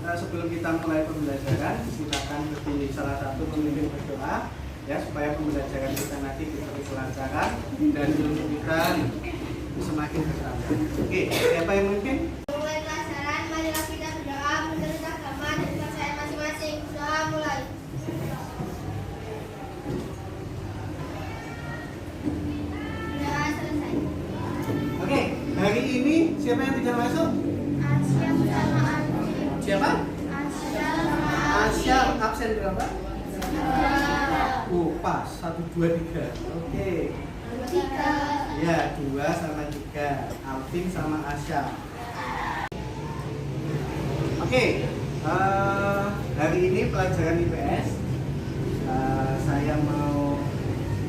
sebelum kita mulai pembelajaran, silakan berdiri salah satu pemimpin berdoa ya supaya pembelajaran kita nanti diberi kelancaran dan ilmu kita semakin bertambah. Oke, siapa yang memimpin? Mulai pelajaran, marilah kita berdoa menurut agama dan kepercayaan masing-masing. Doa mulai. Doa selesai. Oke, hari ini siapa yang tidak masuk? Asia bersama Ardi. Siapa? Asia bersama Asia absen berapa? Ardi. Oh, pas 1, 2, 3. Oke. 3. Ya, 2 sama 3. Alvin sama Asia. Oke, hari ini pelajaran IPS. Saya mau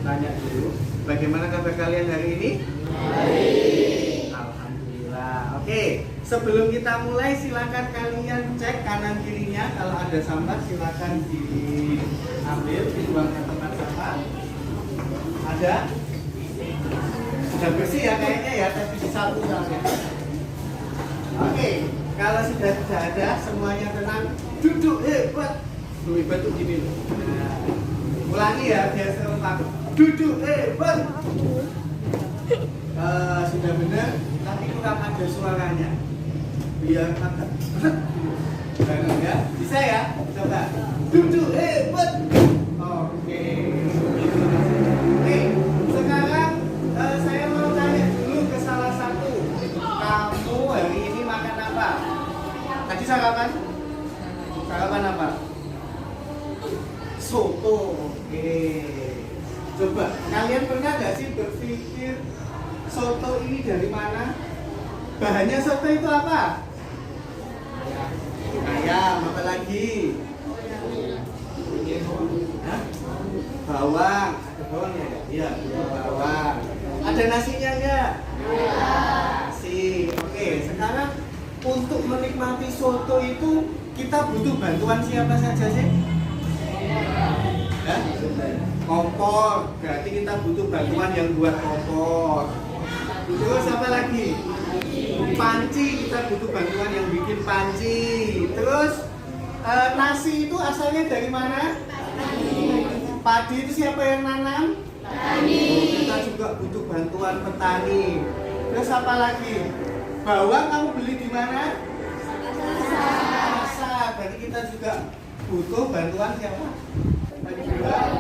tanya dulu, bagaimana kabar kalian hari ini? Baik. Alhamdulillah. Oke, sebelum kita mulai silakan kalian cek kanan kirinya. Kalau ada sampah silakan diambil, dibuangkan tempat sampah. Ada? Sudah bersih ya kayaknya ya, tapi disapu saja. Oke, kalau sudah tidak ada, semuanya tenang. Duduk, hebat. Hebat tuh gini loh. Nah, ulangi ya, biar serempak. Duduk, hebat. Sudah benar, tapi kurang ada suaranya. Biar agak berat ya. Bisa ya? Coba. Duduk, hebat. Oke. Oke, sekarang saya mau tanya dulu ke salah satu. Kamu hari ini makan apa? Tadi sarapan? Sarapan apa? Soto. Oke. Coba, kalian pernah nggak sih berpikir soto ini dari mana? Bahannya soto itu apa? Ayam, apa lagi? Hah? Bawang. Ada bawang ya? Iya, bawang. Ada nasinya enggak? Nasi. Oke, sekarang untuk menikmati soto itu kita butuh bantuan siapa saja sih? Ya? Kompor. Berarti kita butuh bantuan yang buat kompor. Terus apa lagi? Panci. Kita butuh bantuan yang bikin panci. Terus nasi itu asalnya dari mana? Padi itu siapa yang nanam? Petani. Kita juga butuh bantuan petani. Terus apa lagi? Bawang kamu beli di mana? Pasar. Berarti kita juga butuh bantuan siapa? Penjual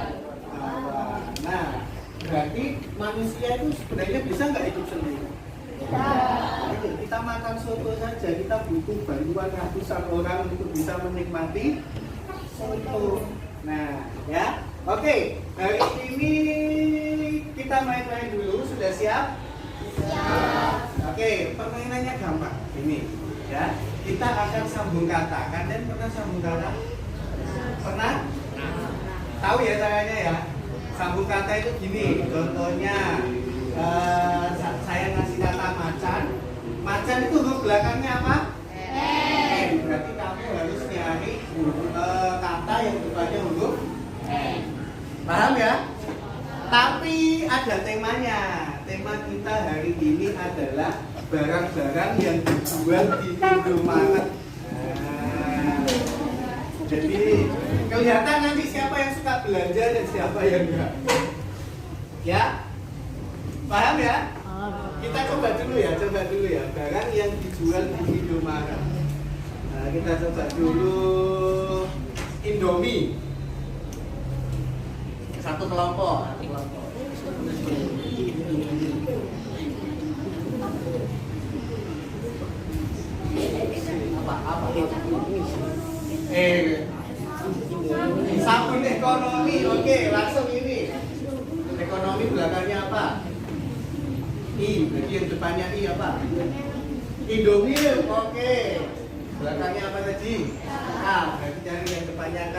bawang. Nah, berarti manusia itu sebenarnya bisa nggak hidup sendiri? Kita makan soto saja, kita butuh bantuan ratusan orang untuk bisa menikmati soto. Nah, ya. Oke, hari ini kita main-main dulu. Sudah siap? Siap. Oke, permainannya gampang. Ini, ya. Kita akan sambung kata. Kalian pernah sambung kata? Pernah? Tahu ya caranya ya? Sambung kata itu gini. Contohnya, saya ngasih kata macan. Macan itu huruf belakangnya apa? N. Berarti kamu harus nyari kata yang depannya huruf N. Paham ya? Tapi ada temanya. Tema kita hari ini adalah barang-barang yang dijual di Indomaret. Nah, jadi kelihatan nanti siapa yang suka belanja dan siapa yang enggak. Ya? Paham ya? Kita coba dulu ya, barang yang dijual di Indomaret. Nah, kita coba dulu Indomie. Satu kelompok. Apa? Sabun ekonomi. Oke, langsung ini. Ekonomi belakangnya apa? I, berarti yang depannya I apa? Indomie, oke. Belakangnya apa tadi? K, berarti cari yang depannya K.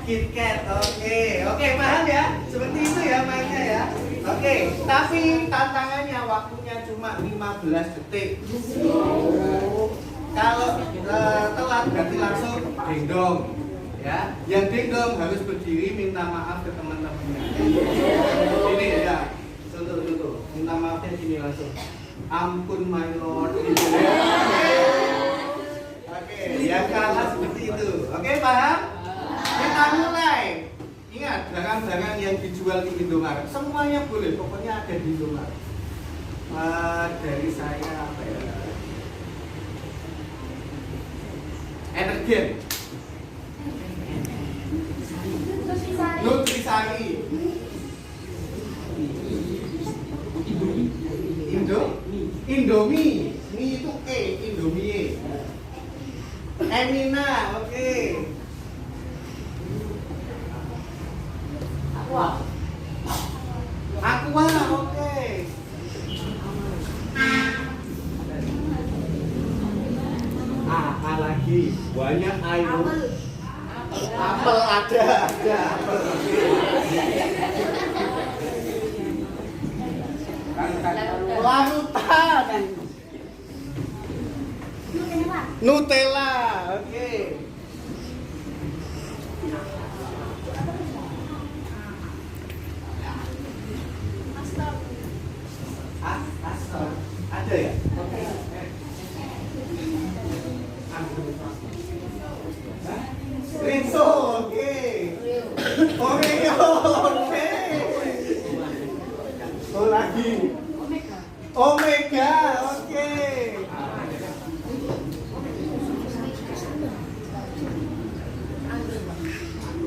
KitKat, oke, paham ya? Seperti itu ya mainnya ya. Oke, tapi tantangannya waktunya cuma 15 detik. Kalau telat berarti langsung dingdong. Ya, yang dingdong harus berdiri minta maaf ke teman-temannya. Ini ya, contoh, minta maafnya gini langsung. Ampun my lord. Gitu ya. Indomaret. Semuanya boleh, pokoknya ada di Indomaret. Dari saya apa ya? Energen, Nutrisari, Indomie, mie itu Indomie, Emina, oke. Aqua, oke. Apa lagi? Banyak ayo. Apel ada apel. Larutan. Nutella, oke. Asal ada ya? Rinso, oke. Oreo, oke. Oh lagi. Omega, oke.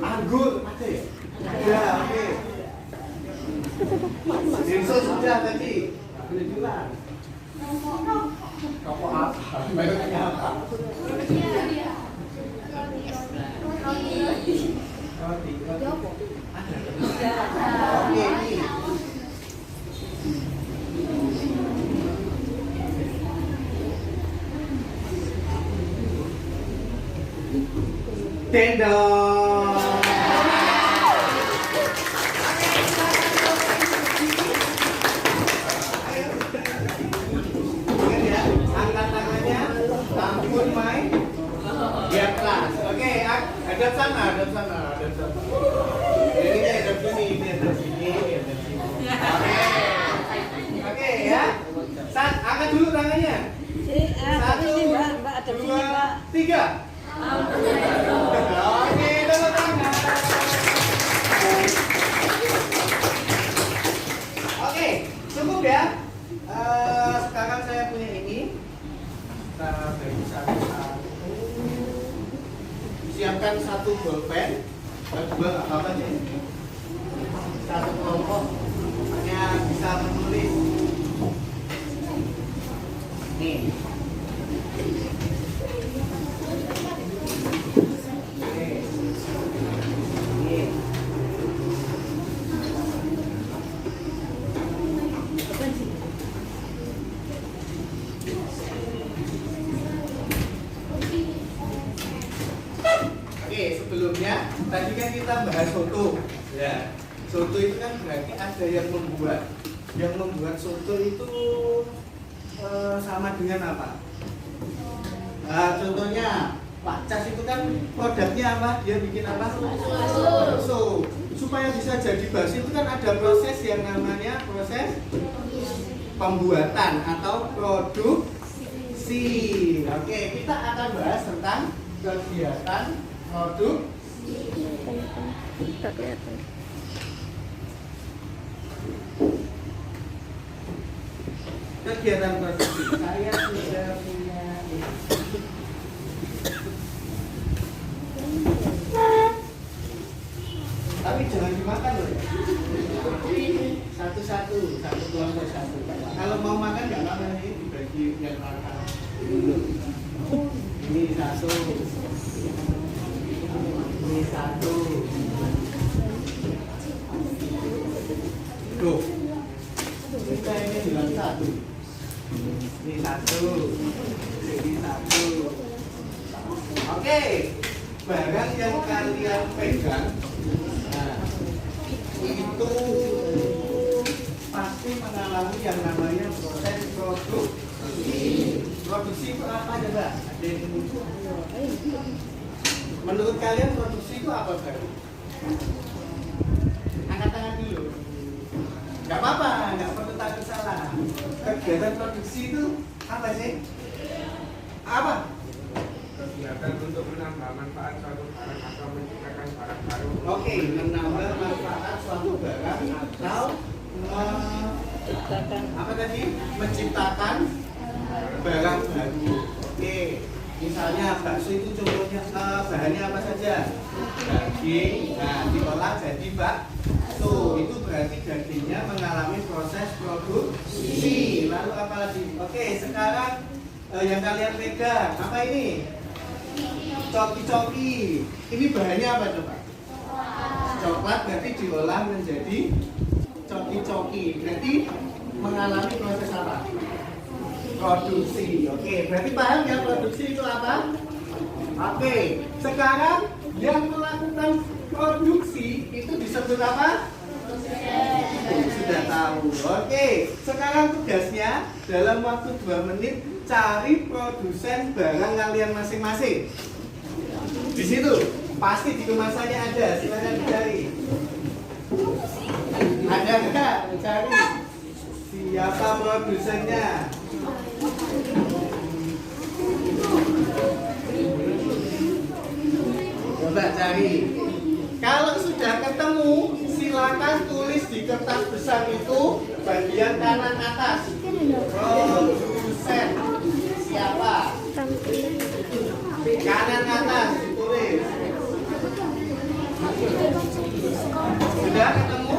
Anggur, ada ya? Ya, oke. Rinso sudah tadi. Boleh bilang. Kau apa? Mereknya apa? Oke, ini. Cendol. Ingat ya, angkat tangannya, tampun main. Biar kelas. Oke, hadap sana, hadap sana, hadap sana. Ini hadap sini, ini hadap sini, ini hadap sini. Oke, ya. Angkat dulu tangannya. 1, 2, 3. Oke, tepuk tangan. Oke, cukup ya. Sekarang saya punya ini. Kita bagi satu-satu. Siapkan 1 bolpen. 2 nggak apa-apa sih. 1 kelompok hanya bisa menulis. Nih. Sebelumnya tadi kan kita bahas soto ya. Soto itu kan berarti ada yang membuat soto itu sama dengan apa? Contohnya Pak Cas itu kan produknya apa? Dia bikin apa? Bakso. Supaya bisa jadi bakso itu kan ada proses yang namanya proses pembuatan atau produksi. Oke, kita akan bahas tentang kegiatan kegiatan produksi. Saya sudah punya tapi jangan dimakan loh ya. Satu-satu, satu kelompok satu. Kalau mau makan nggak apa-apa, ini dibagi yang makan. Ini satu. Ini satu. Tuh. Kita ini bilang satu. Ini satu. Ini satu. Oke. Barang yang kalian pegang, nah, itu pasti mengalami yang namanya proses produksi. Produksi itu apa coba? Ada yang muncul? Menurut kalian produksi itu apa baru? Angkat tangan dulu. Gak apa-apa, gak perlu takut salah. Kegiatan produksi itu apa sih? Apa? Kegiatan untuk menambah manfaat suatu barang atau menciptakan barang baru. Oke, menambah manfaat suatu barang atau tadi menciptakan barang baru. Oke, misalnya bakso itu contohnya bahannya apa saja? Daging, nah diolah jadi bakso. Itu berarti dagingnya mengalami proses produksi. Lalu apa lagi? Oke, sekarang yang kalian pegang apa ini? Coki-coki. Ini bahannya apa coba? Coklat, berarti diolah menjadi coki-coki. Berarti mengalami proses apa? Produksi. Oke, berarti paham ya produksi itu apa? Oke, sekarang yang melakukan produksi itu disebut apa? Sudah tahu. Oke, sekarang tugasnya dalam waktu 2 menit cari produsen barang kalian masing-masing. Di situ pasti di kemasannya ada, silakan dicari. Ada nggak? Cari. Siapa produsennya? Coba cari. Kalau sudah ketemu, silakan tulis di kertas besar itu bagian kanan atas. Produsen siapa? Kanan atas ditulis. Sudah ketemu?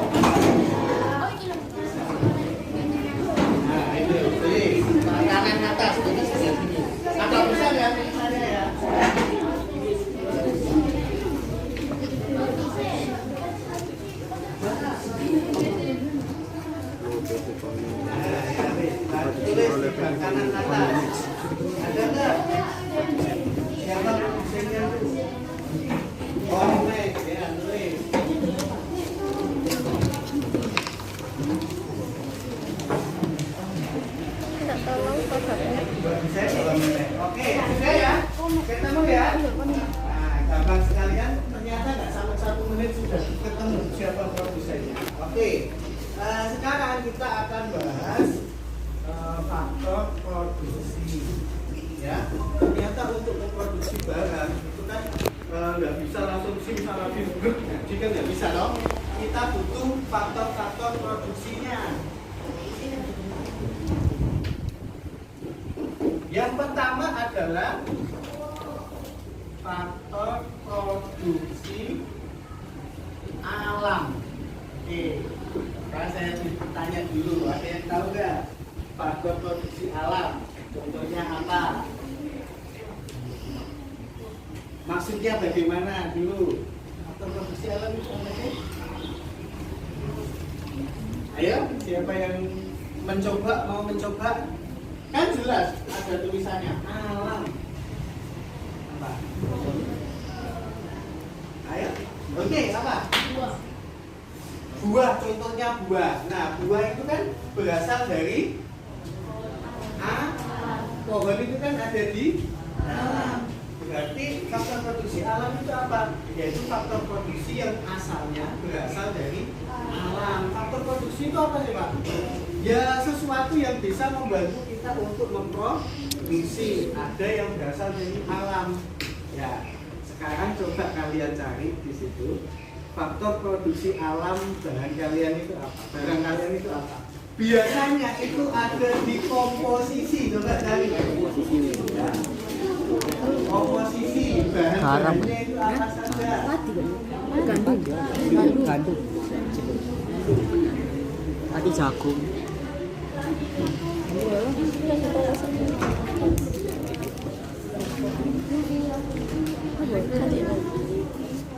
Nah itu tulis kanan atas tulis di sini. Agak besar ya tulisannya ya. Tulis di kanan atas. Ada nggak? Siapa produsennya tuh? Oh, tulis ya, tulis. Oke, sudah ya? Ketemu ya? Nah, gampang sekalian. Ternyata nggak sampai 1 menit sudah ketemu siapa produsennya. Oke, sekarang kita akan bahas faktor produksi. Ya, ternyata untuk memproduksi barang itu kan nggak bisa langsung simsalabim jadi kan nggak bisa dong. Kita butuh faktor-faktor produksinya. Yang pertama adalah faktor produksi alam. Oke, sekarang saya tanya dulu, ada yang tahu nggak faktor produksi alam? Contohnya apa? Maksudnya bagaimana dulu? Faktor produksi alam itu apa sih? Ayo, siapa yang mau mencoba? Kan jelas ada tulisannya alam. Apa? Ayo, oke, apa? Buah, contohnya buah. Nah, buah itu kan berasal dari pohon itu kan ada di alam. Berarti faktor produksi alam itu apa? Yaitu faktor produksi yang asalnya berasal dari alam. Faktor produksi itu apa sih Pak? Ya sesuatu yang bisa membantu kita untuk memproduksi. Ada yang berasal dari alam. Ya, sekarang coba kalian cari di situ faktor produksi alam bahan kalian itu apa? Barang kalian itu apa? Biasanya itu ada di komposisi. Coba cari komposisi. Ya. Komposisi bahan-bahannya itu apa saja? Gandum. Tadi jagung.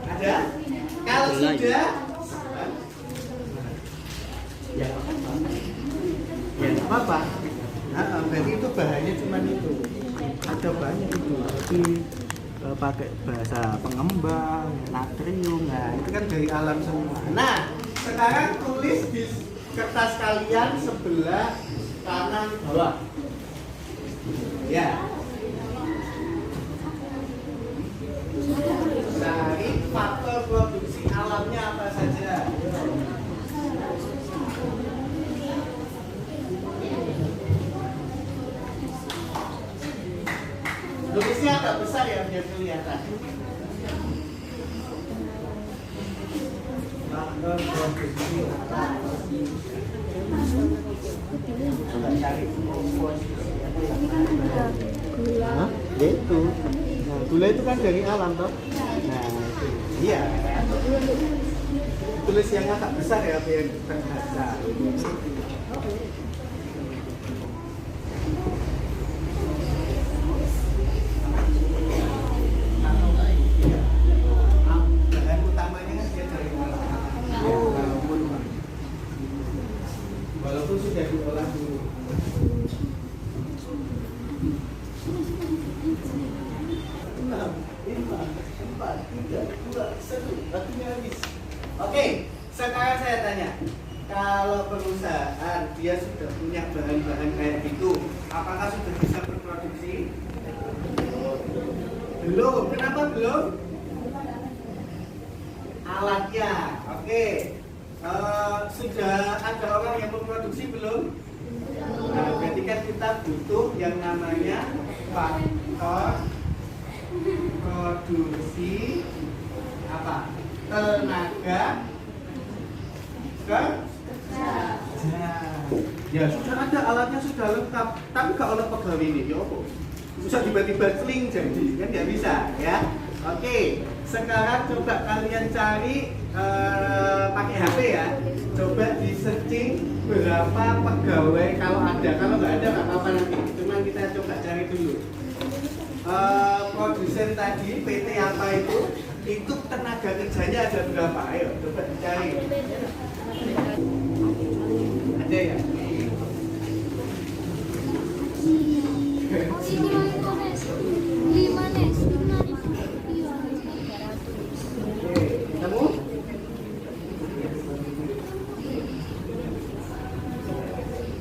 Ada? Kalau sudah, ya apa? Berarti itu bahannya cuma itu. Ada banyak itu. Jadi pakai bahasa pengembang, natrium, nah itu kan dari alam semua. Nah, sekarang tulis di kertas kalian sebelah kanan bawah. Ya. Cari faktor produksi alamnya apa saja. Tulisnya agak besar ya biar kelihatan. Faktor produksi alam. Coba cari komposisi apa yang mana. Gula. Hah? Ya itu. Nah, gula itu kan dari alam toh. Nah, itu. Iya. Tulis yang agak besar ya biar terbaca. Bahan utamanya kan dia dari alam. Ya, walaupun sudah diolah dulu. 6, 5, 4, 3, 2, 1. Waktunya habis. Oke, sekarang saya tanya, kalau perusahaan dia sudah punya bahan-bahan kayak gitu, apakah sudah bisa berproduksi? Belum. Kenapa belum? Alatnya. Oke. Sudah ada orang yang memproduksi belum? Nah, berarti kan kita butuh yang namanya faktor produksi apa? Tenaga kerja. Ya sudah ada alatnya, sudah lengkap. Tapi kalau oleh pegawai ini, ya apa? Bisa tiba-tiba kling jadi kan nggak bisa ya. Oke, sekarang coba kalian cari pakai HP ya. Coba di searching berapa pegawai kalau ada. Kalau nggak ada nggak apa-apa nanti. Cuman kita coba cari dulu. Produsen tadi PT apa itu tenaga kerjanya ada berapa? Ayo coba dicari. Ada ya? Ketemu?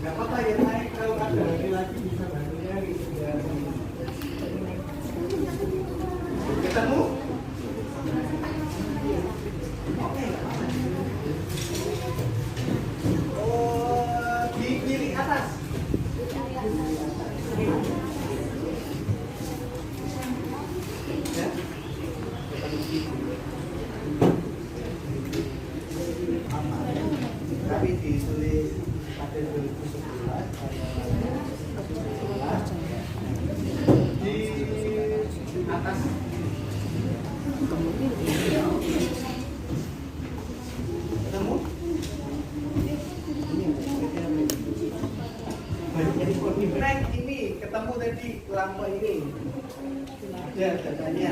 Gak apa-apa ya, naik kalau ada lagi bisa bantu nyari. Ketemu? Oke. Oh, di kiri atas. Ya. Tapi ditulis pada 2011 di atas. Ketemu? Naik ini ketemu tadi lampu ini. Ada datanya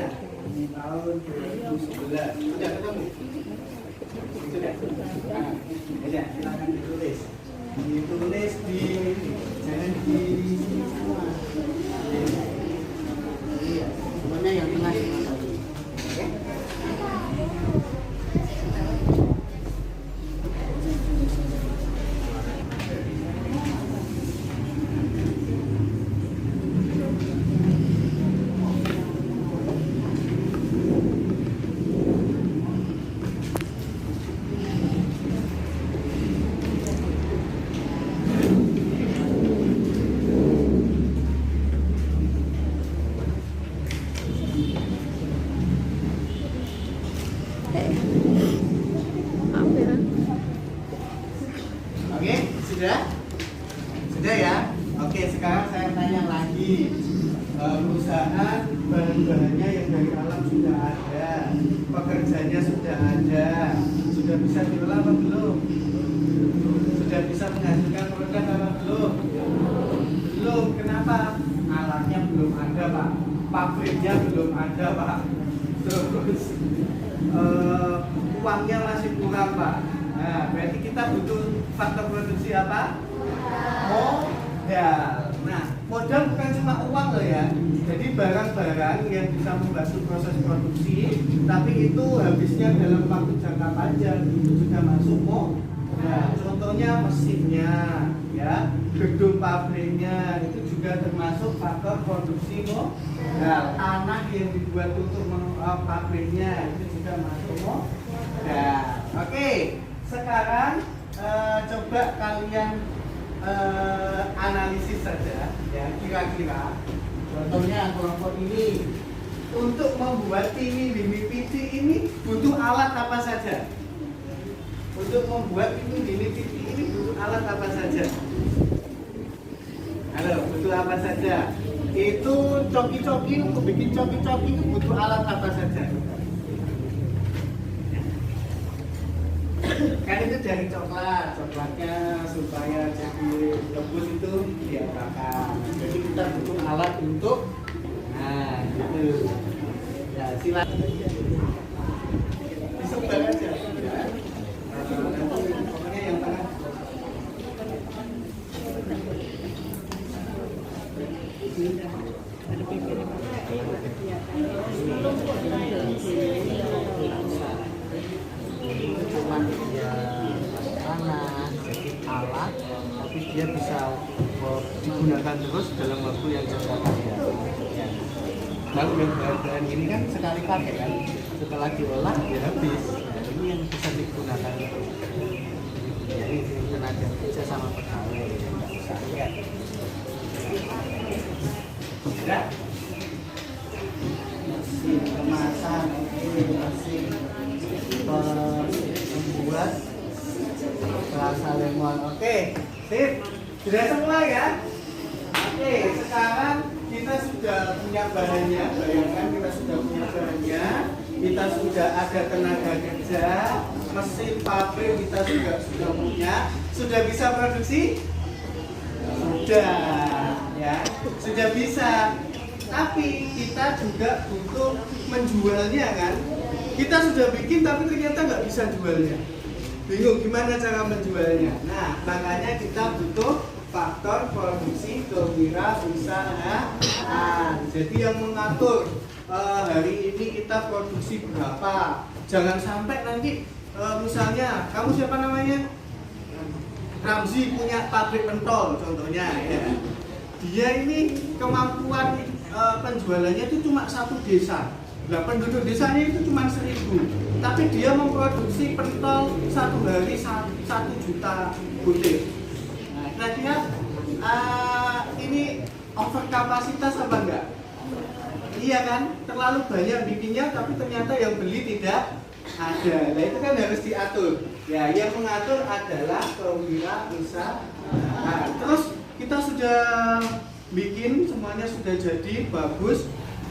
di tahun 2011. Sudah ketemu? Sudah. Nah, ya, silakan ditulis. Ditulis di jangan di sini semua. Iya, semuanya yang tengah semua. Oke? Oke, sudah? Sudah ya? Oke, sekarang saya tanya lagi. Perusahaan bahan-bahannya yang dari alam sudah ada, pekerjanya sudah ada, sudah bisa diolah apa belum? Sudah bisa menghasilkan produk apa belum? Belum. Kenapa? Alatnya belum ada, Pak. Pabriknya belum ada, Pak. Terus uangnya masih kurang, Pak. Nah, berarti kita butuh faktor produksi apa? Modal. Nah, modal bukan cuma uang loh ya. Jadi barang-barang yang bisa membantu proses produksi, tapi itu habisnya dalam waktu jangka panjang, itu juga masuk modal. Contohnya mesinnya, ya, gedung pabriknya, itu juga termasuk faktor produksi modal. Tanah yang dibuat untuk pabriknya, itu juga masuk modal. Oke. Sekarang coba kalian analisis saja ya, kira-kira contohnya kelompok ini untuk membuat ini PT ini butuh alat apa saja? Untuk membuat ini PT ini butuh alat apa saja? Halo, butuh apa saja? Itu coki-coki, untuk bikin coki-coki itu butuh alat apa saja? Kan itu dari coklatnya supaya jadi lembut itu diapakan. Jadi kita butuh alat untuk, nah gitu. Ya silakan. Disebar aja. Ya. Pokoknya yang tengah. Cuma dia panas jadi alat tapi dia bisa digunakan terus dalam waktu yang jangka panjang. Kalau yang bahan ini kan sekali pakai kan, setelah diolah ya habis. Nah, ini yang bisa digunakan itu. Ya ini tenaga kerja sama pegawai yang nggak usah ya. Sudah? Mesin kemasan, mesin membuat rasa lemon. Oke, sip. Sudah semua ya? Oke, sekarang kita sudah punya bahannya. Bayangkan kita sudah punya bahannya. Kita sudah ada tenaga kerja, mesin pabrik kita sudah punya. Sudah bisa produksi? Sudah, ya. Sudah bisa. Tapi kita juga butuh menjualnya kan? Kita sudah bikin tapi ternyata nggak bisa jualnya. Bingung gimana cara menjualnya. Nah, makanya kita butuh faktor produksi kewirausahaan. Jadi yang mengatur hari ini kita produksi berapa. Jangan sampai nanti misalnya kamu siapa namanya? Ramzi punya pabrik pentol contohnya ya. Dia ini kemampuan penjualannya itu cuma satu desa. Nah, penduduk desanya itu cuma 1000, tapi dia memproduksi pentol satu hari 1 juta butir. Nah, kira-kira ini over kapasitas apa enggak? Iya kan? Terlalu banyak bikinnya, tapi ternyata yang beli tidak ada. Nah, itu kan harus diatur. Ya, yang mengatur adalah kewirausahaan. Nah, terus kita sudah bikin, semuanya sudah jadi, bagus.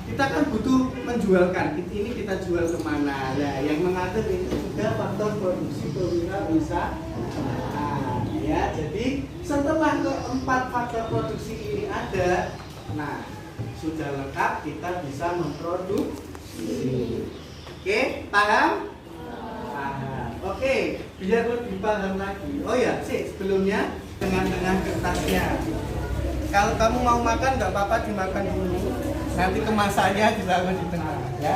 Kita kan butuh menjualkan, ini kita jual kemana. Nah, yang mengatur itu juga faktor produksi kewirausahaan. Ya, jadi setelah keempat faktor produksi ini ada, nah sudah lengkap kita bisa memproduksi. Oke, paham? Paham. Oke, biar lebih paham lagi. Oh ya, sebelumnya dengan kertasnya. Kalau kamu mau makan nggak apa-apa dimakan dulu. Nanti kemasannya dilakukan di tengah, ya.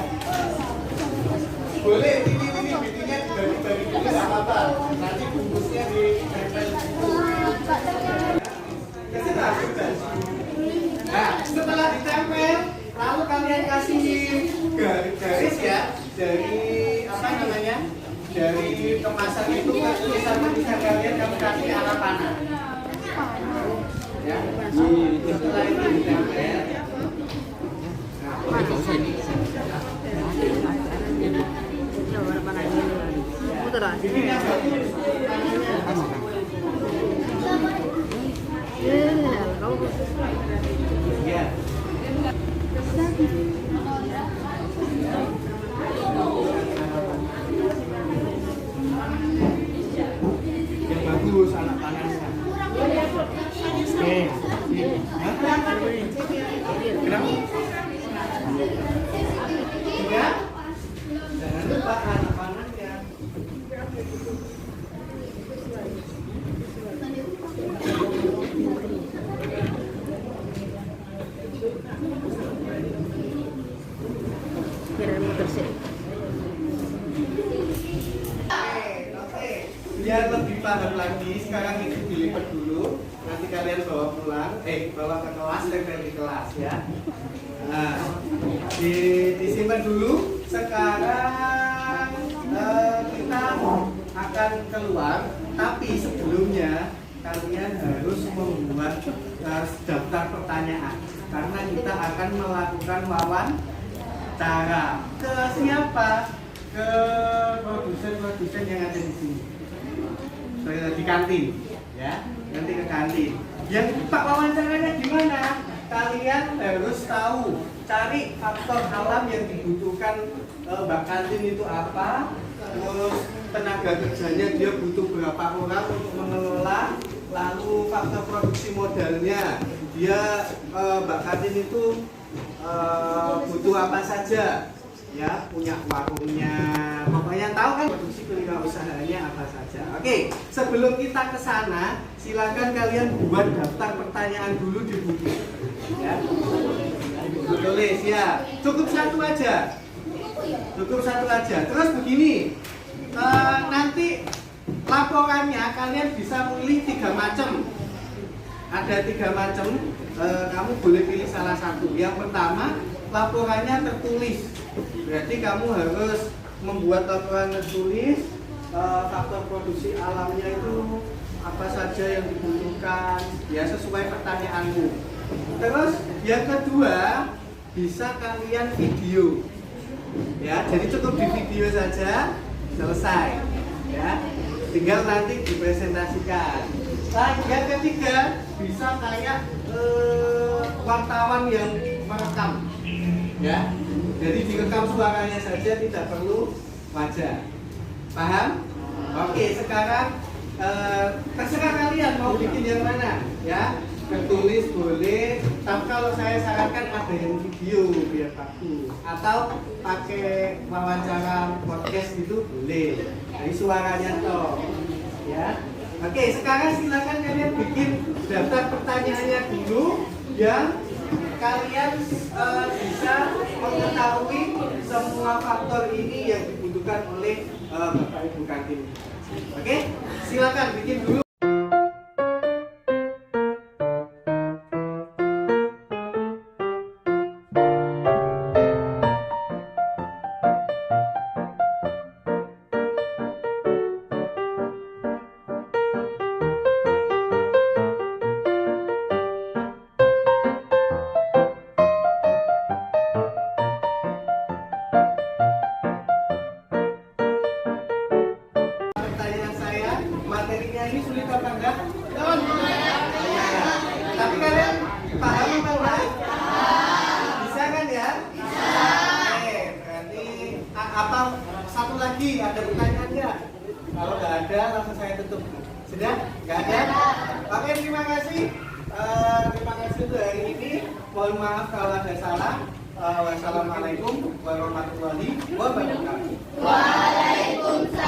Boleh ini bikinnya dibagi-bagi dulu nggak apa-apa. Nanti bungkusnya di tempel. Nah, setelah ditempel, lalu kalian kasih garis ya dari apa namanya? Dari kemasan itu kan tulisan kalian kamu kasih arah panah. Ya, setelah itu ditempel. Bikinnya bagus. Ya. Yang bagus anak panasnya. Oke. Kenapa? Jangan lupa anak panasnya. Biar lebih paham lagi, sekarang ini dilipat dulu. Nanti kalian bawa pulang, bawa ke kelas, tempel di kelas ya. Nah, disimpan dulu. Sekarang kita akan keluar, tapi sebelumnya kalian harus membuat daftar pertanyaan karena kita akan melakukan wawancara. Ke siapa? Ke produsen-produsen yang ada di sini. Di kantin, ya. Nanti ke kantin. Yang Pak wawancaranya gimana? Kalian harus tahu, cari faktor alam yang dibutuhkan Mbak Kantin itu apa, terus tenaga kerjanya dia butuh berapa orang untuk mengelola, lalu faktor produksi modalnya dia Mbak Kantin itu butuh apa saja, ya punya warungnya, pokoknya tahu kan produksi kewirausahaannya apa saja. Oke, sebelum kita ke sana, silakan kalian buat daftar pertanyaan dulu di buku, ya. Buku tulis ya, cukup satu aja. Terus begini, nanti laporannya kalian bisa pilih 3 macam. Ada 3 macam, kamu boleh pilih salah satu. Yang pertama, laporannya tertulis. Berarti kamu harus membuat laporan tertulis, faktor produksi alamnya itu apa saja yang dibutuhkan, ya sesuai pertanyaanmu. Terus yang kedua, bisa kalian video. Ya, jadi cukup di video saja, selesai. Ya, tinggal nanti dipresentasikan. Nah, yang ketiga, bisa kayak wartawan yang merekam. Ya, jadi direkam suaranya saja, tidak perlu wajah. Paham? Oke, sekarang terserah kalian mau bikin yang mana, ya. Tertulis boleh, tapi kalau saya sarankan ada yang video biar bagus, atau pakai wawancara podcast gitu boleh. Jadi suaranya toh, ya. Oke, sekarang silakan kalian bikin daftar pertanyaannya dulu yang kalian bisa mengetahui semua faktor ini yang dibutuhkan oleh Bapak Ibu Kantin. Oke, silakan bikin dulu. Materinya ini sulit apa enggak? Tapi kalian paham apa enggak? Bisa kan ya? Bisa. Oke, berarti apa satu lagi ada pertanyaan enggak? Kalau enggak ada langsung saya tutup. Sudah? Enggak ada? Oke, terima kasih. Terima kasih untuk hari ini. Mohon maaf kalau ada salah. Wassalamualaikum warahmatullahi wabarakatuh. Waalaikumsalam.